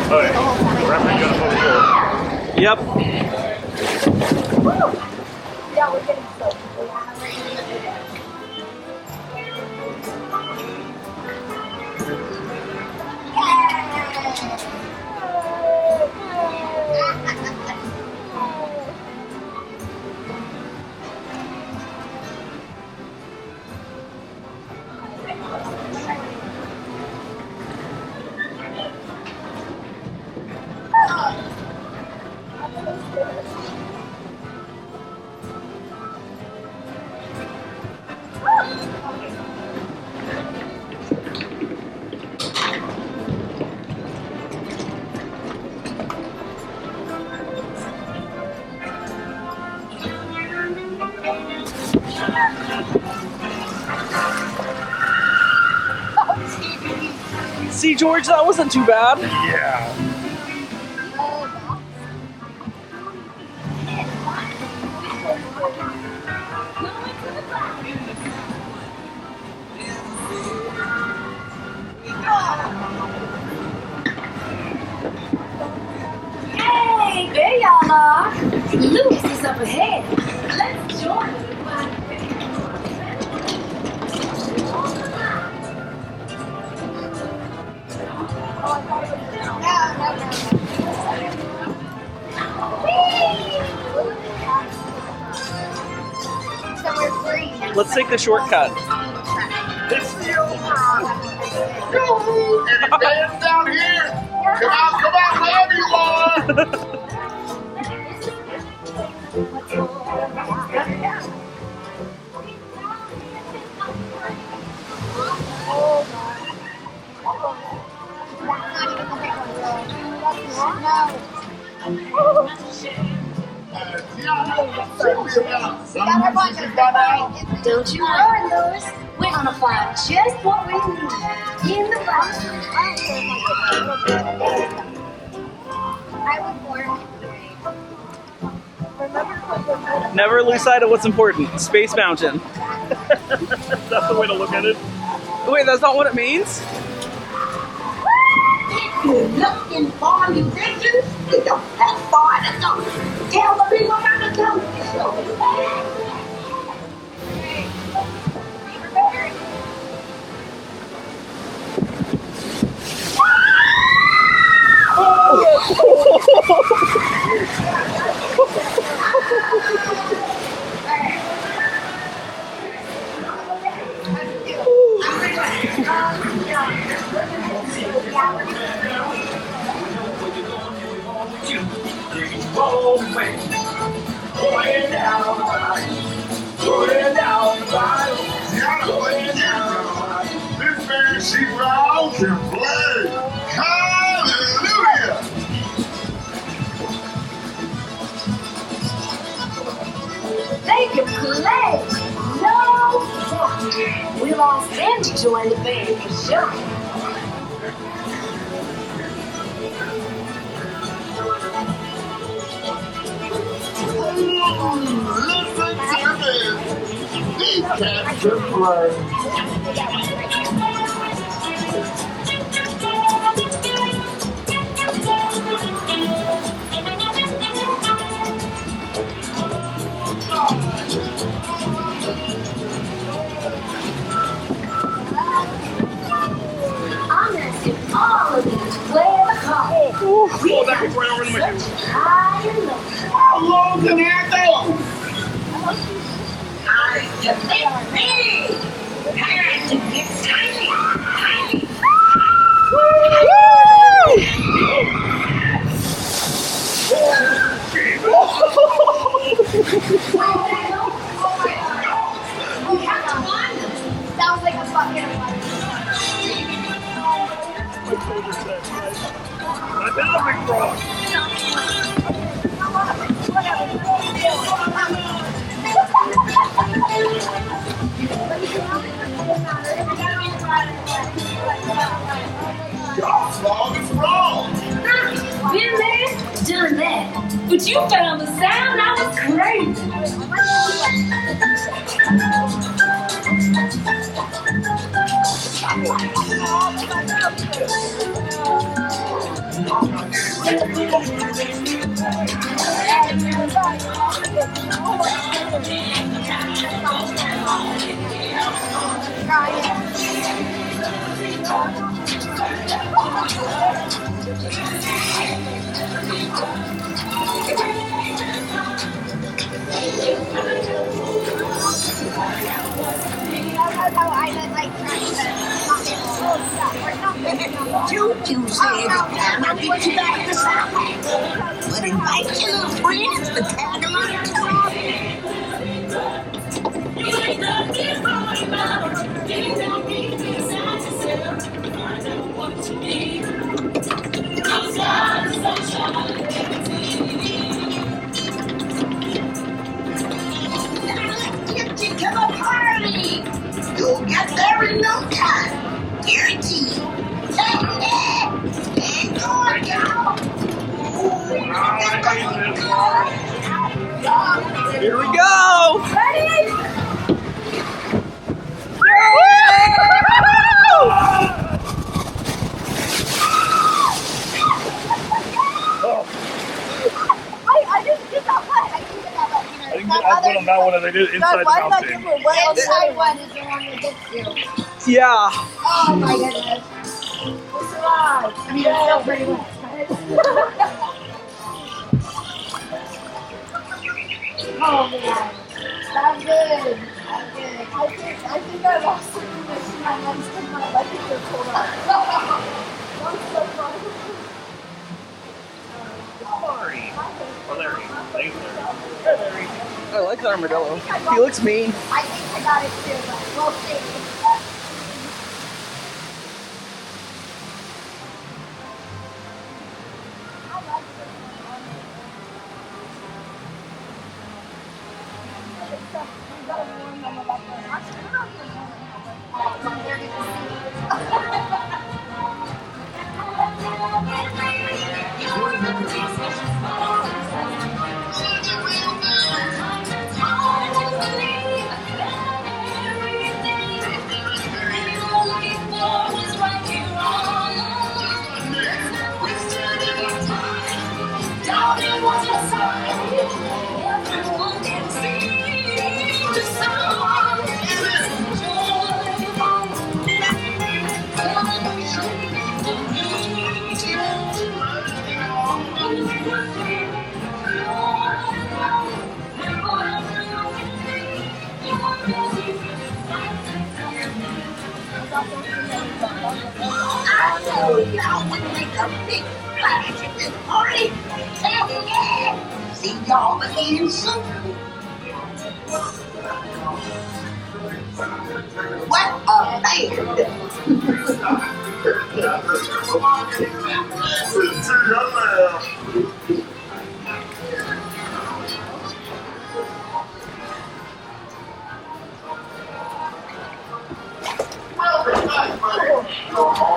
Okay. Referee gonna move forward. Yep. Yeah, we're getting so. See, George, that wasn't too bad. Yeah. Hey, there y'all are. Lewis is up ahead. Let's join him. Let's take the shortcut. It's the over. Yo, any fans down here? Come on, wherever you are. Don't you worry, Lewis. We're gonna find just what we need in the box. Never lose sight of what's important. Space Mountain. That's the way to look at it. Wait, that's not what it means? If you're looking for musicians, you don't have far to go. Tell the people how to go. This man, she Brown can play. Hallelujah. They can play. No doubt. We'll all stand to join the band for sure. Listen to this. These cats can play. I'm asking all of you to play the card. Oh, that was right over in my shoe. High and low. How long can I go? I defend me. And to get tiny, tiny. We have to find them. That was like a fucking I've been a big frog. Your frog is wrong. Been there, done that. But you found the sound, that was crazy. Choo-choo says time to get you back to South. But invite your little friends to tag along too. Get you to the party. You'll get there in no time. Guaranteed. Hang on, y'all. Here we go! Ready? I didn't get that one. I didn't get that one. I didn't get that one on that one as I did inside the mountain. The inside one is the one that gets you. Yeah. Oh my goodness. We'll survive. I mean, it's still pretty wet. Oh man. That's good. That's good. I think I lost some condition on one because my leg is just pulled up. That's so funny. Sorry. Oh, there he is. Thanks, Larry. I like the armadillo. He looks mean. I think I got it too, but we'll see. Y'all would make a big splash at this party. Hell yeah! See y'all again soon. What a band! Well,